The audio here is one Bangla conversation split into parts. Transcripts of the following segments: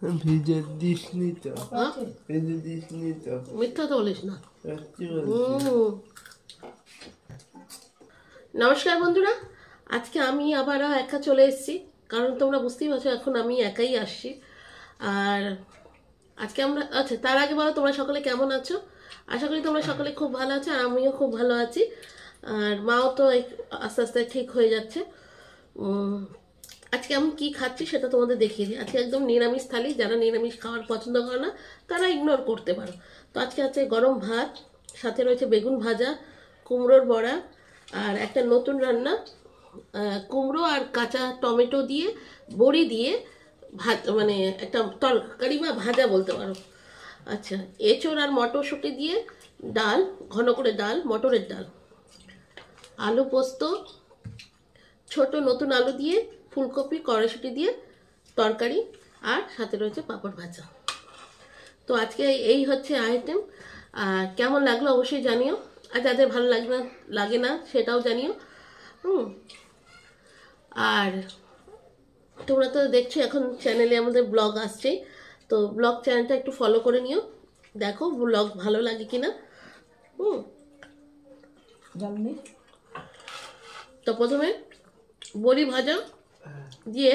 ভিজে দিসনি তো, ভিজে দিসনি তো, মিথ্যা তো বলিস না। সত্যি বলছি। নমস্কার বন্ধুরা, আজকে আমি আবারও একা চলে এসেছি, কারণ তোমরা বুঝতেই পারছো এখন আমি একাই আসছি। আর আজকে আমরা তার আগে বলো তোমরা সকলে কেমন আছো? আশা করি তোমরা সকলে খুব ভালো আছো, আর আমিও খুব ভালো আছি। আর মাও তো আস্তে আস্তে ঠিক হয়ে যাচ্ছে। আজকে আমি কি খাচ্ছি সেটা তোমাদের দেখিয়ে দিই। আজকে একদম নিরামিষ থালি, যারা নিরামিষ খাওয়ার পছন্দ করে না তারা ইগনোর করতে পারো। তো আজকে আছে গরম ভাত, সাথে রয়েছে বেগুন ভাজা, কুমড়োর বড়া, আর একটা নতুন রান্না কুমড়ো আর কাঁচা টমেটো দিয়ে বড়ি দিয়ে মানে একটা তরকারি বা ভাজা বলতে পারো। আচ্ছা, এঁচোড় আর মটরশুঁটি দিয়ে ডাল, ঘন করে ডাল, মটরের ডাল, আলু পোস্ত, ছোট নতুন আলু দিয়ে ফুলকপি কড়াইশুঁটি দিয়ে তরকারি, আর সাথে রয়েছে পাঁপড় ভাজা। তো আজকে এই হচ্ছে আইটেম। আর কেমন লাগলো অবশ্যই জানিও, আর যাদের ভালো লাগে না সেটাও জানিও। আর তোমরা তো দেখছো এখন চ্যানেলে আমাদের ব্লগ আসছে, তো ব্লগ চ্যানেলটা একটু ফলো করে নিও, দেখো ব্লগ ভালো লাগে কিনা। তো প্রথমে বড়ি ভাজা দিয়ে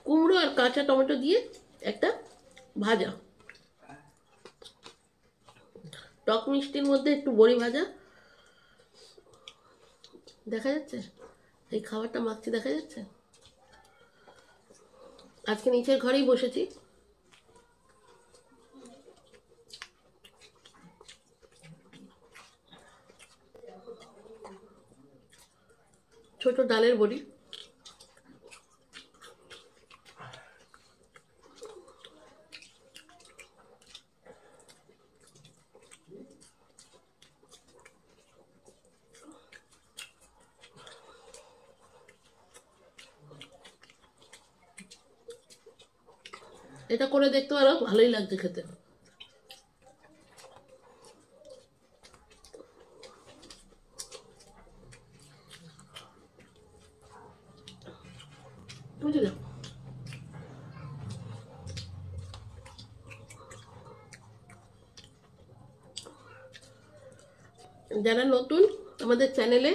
কুমড়ো আর কাঁচা টমেটো দিয়ে একটা ভাজা, টক মিষ্টির মধ্যে একটু বড়ি ভাজা। দেখা যাচ্ছে এই খাবারটা মাখছি, দেখা যাচ্ছে। আজকে নিচের ঘরেই বসেছি। ছোট ডালের বড়ি, এটা করে দেখতে পারো, ভালোই লাগছে খেতে। বুঝলে, যারা নতুন আমাদের চ্যানেলে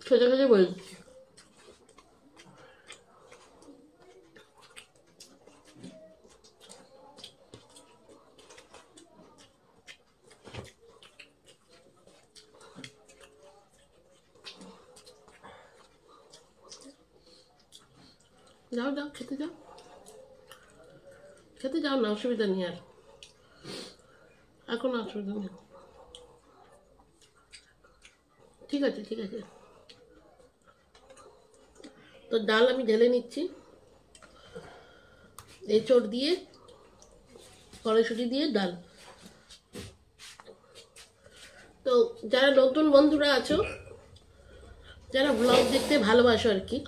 সোজা সোজা বলছি, যাও যাও খেতে যাও, খেতে যাও না, অসুবিধা নেই। আর কোনো অসুবিধা নেই, ঠিক আছে ঠিক আছে। তো ডাল আমি ঢেলে নিচ্ছি, এঁচোড় দিয়ে কড়াইশুঁটি দিয়ে ডাল। তো যারা নতুন বন্ধুরা আছো, যারা ব্লগ দেখতে ভালোবাসো আর কি,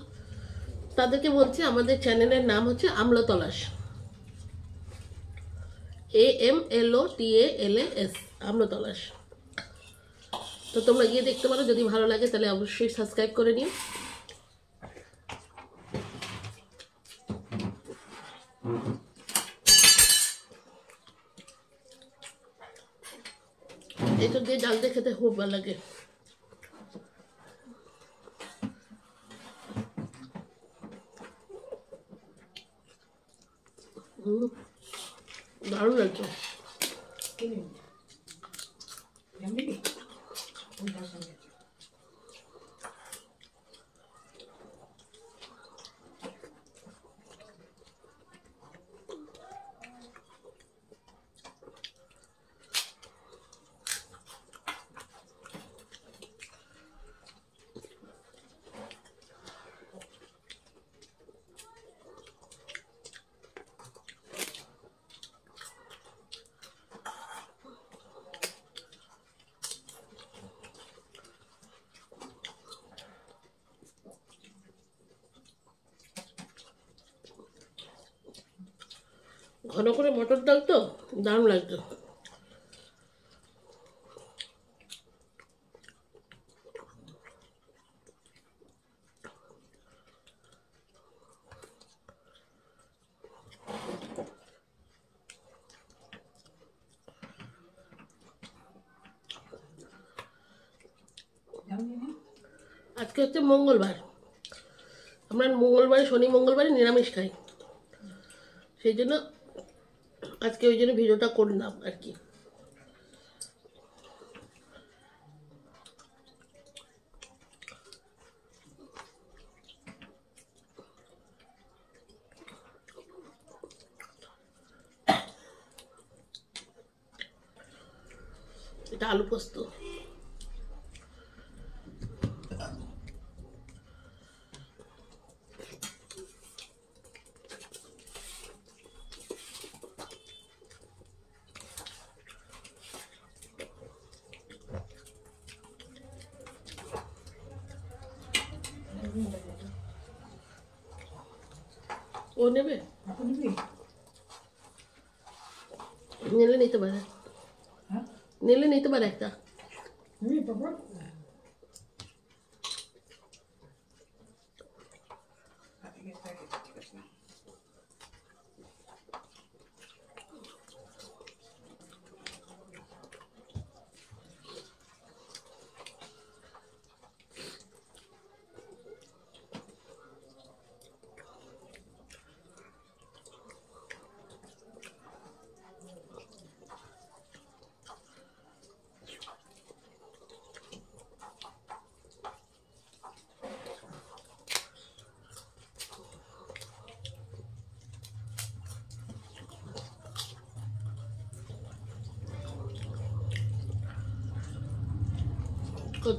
তাদেরকে বলছি আমাদের চ্যানেলের নাম হচ্ছে আমলতলাশ, AMLOTALAS, আমলতলাশ। তো তোমরা গিয়ে দেখতে পারো, যদি ভালো লাগে তাহলে অবশ্যই সাবস্ক্রাইব করে নিও। এটা দিয়ে ডাল দিয়ে খেতে খুব ভালো লাগে। দারুণ লাগছে। ঘন করে মটর ডাল তো দারুণ লাগতো। আজকে হচ্ছে মঙ্গলবার, আমরা মঙ্গলবারে শনি মঙ্গলবারে নিরামিষ খাই, সেই জন্য আজকে ওই জন্য ভিডিওটা করলাম আর কি। এটা আলু পোস্ত। ও নেবে, নিলে নিতে পারে, নিলে নিতে পারে একটা।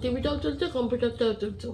টিভিটাও চলছে, কম্পিউটারটাও চলছে।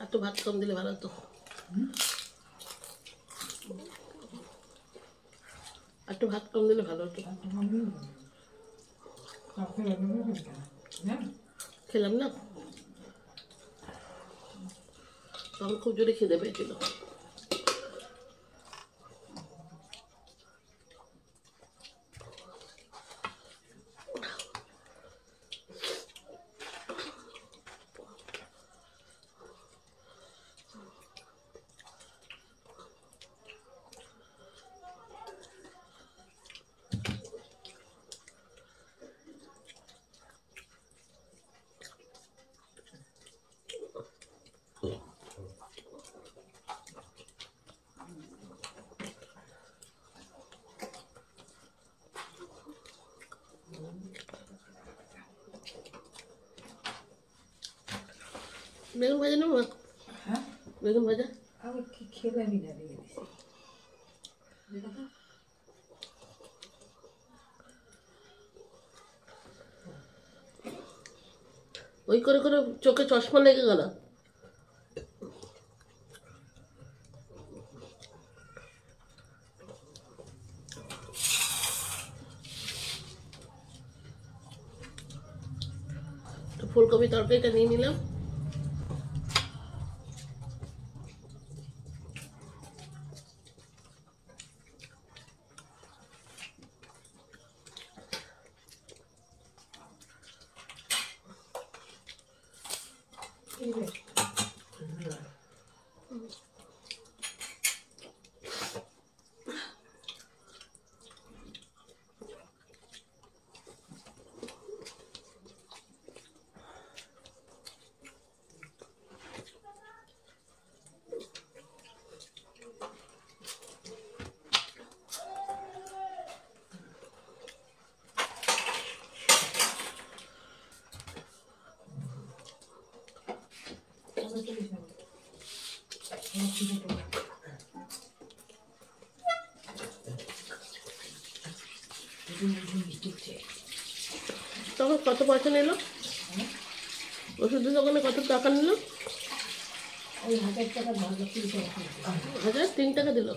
একটু ভাত কম দিলে ভালো হতো, একটু ভাত কম দিলে ভালো হতো। খেলাম না, তখন খুব জোরে খিদে পেয়েছিল। বেগুন ভাজা নেবো না? হ্যাঁ, বেগুন ভাজা আবার কি খেলামই না রে। ওই করে করে চোখে চশমা লেগে গেল। ফুলকপি তরকারিটা নিয়ে নিলাম। তখন কত পয়সা নিল? ওষুধের দোকানে কত টাকা নিল? ওই 1000 টাকা ভালো 3 টাকা ফেরত দিয়েছে। 1003 টাকা দিল?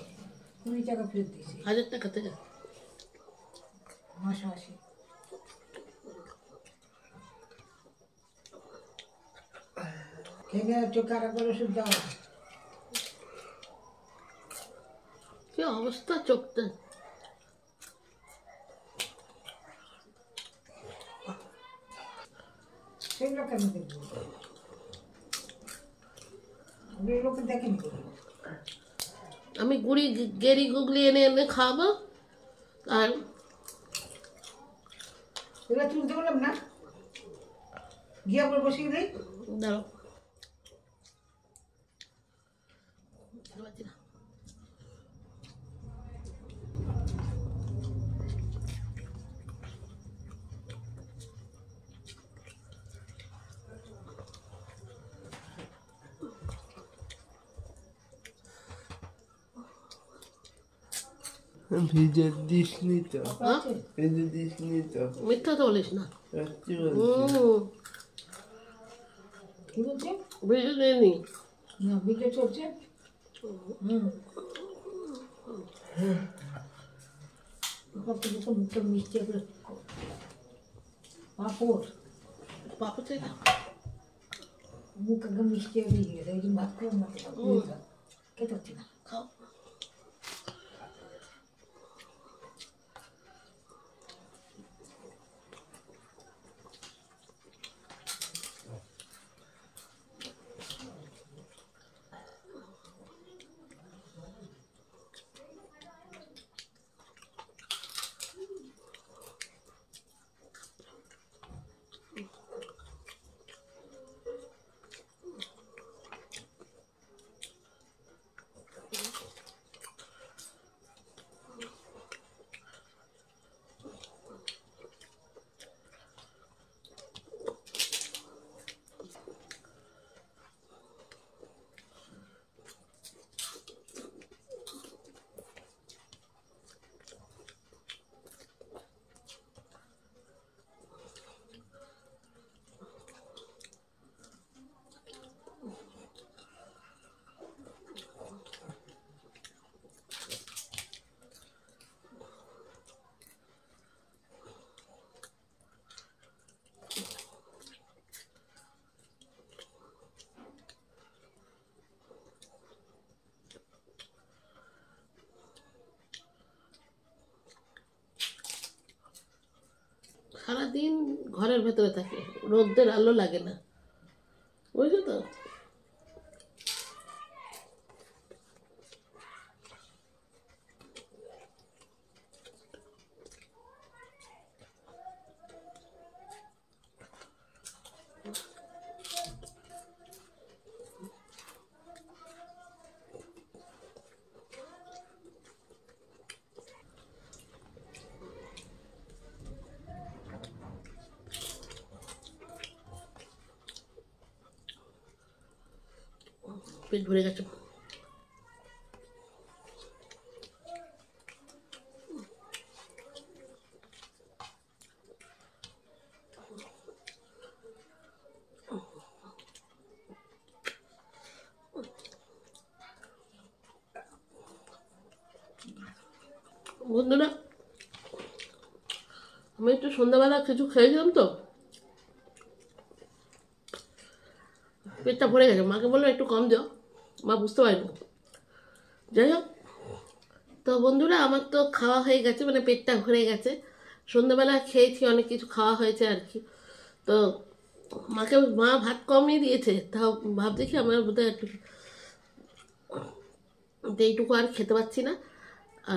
20 টাকা ফেরত দিয়েছে 1000 টাকা থেকে? মাসে মাসে। খেয়ে চোখ খারাপ করে ওষুধ দাও। কি অবস্থা চোখটা! সেগুলো কেন দেখবো? ওই লোকে দেখেনি। আমি গুড়ি গেরি গুগলি এনে এনে খাওয়াবো। আর এবার তুলতে বললাম না, গিয়া করে বসিয়ে দেয়। দাঁড়াও, ভিজে দিসনি তো, হ্যাঁ? ভিজে দিসনি তো, মিথ্যা তো বলিস না। সত্যি বলছি। কি বলছে? ভিজে নিয়ে না ভিডিও চলছে। মুখটা মিষ্টি করে পাপড় পাপড় থেকে মুখ একদম মিষ্টি হয়ে গেছে। ওই জন্য ভাত করে না খেতে হচ্ছে না। খাও। সারাদিন ঘরের ভেতরে থাকে, রোদ্রের আলো লাগে না, বুঝছো তো? পেট ভরে গেছে। বন্ধুরা, আমি একটু সন্ধ্যাবেলা কিছু খেয়েছিলাম তো, পেটটা ভরে গেছে। মাকে বললো একটু কম দাও, মা বুঝতে পারিনি। যাই হোক, তো বন্ধুরা আমার তো খাওয়া হয়ে গেছে, মানে পেটটা ভরে গেছে। সন্ধ্যাবেলা খেয়েছি, অনেক কিছু খাওয়া হয়েছে আর কি। তো মাকে মা ভাত কমই দিয়েছে, তাও ভাবছি কি আমার বোধহয় একটু এইটুকু আর খেতে পারছি না।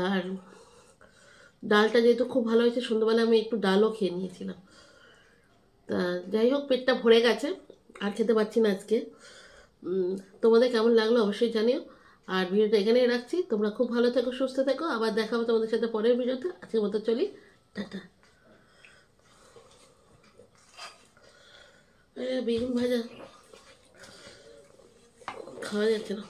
আর ডালটা যেহেতু খুব ভালো হয়েছে, সন্ধ্যাবেলা আমি একটু ডালও খেয়ে নিয়েছিলাম। তা যাই হোক, পেটটা ভরে গেছে, আর খেতে পারছি না আজকে। তোমাদের কেমন লাগলো অবশ্যই জানিও। আর ভিডিওটা এখানেই রাখছি, তোমরা খুব ভালো থেকো, সুস্থ থেকো। আবার দেখা হবে তোমাদের সাথে পরের ভিডিওতে। আজকের মতো চলি, টাটা। বেগুন ভাজা খাওয়া যাচ্ছে না।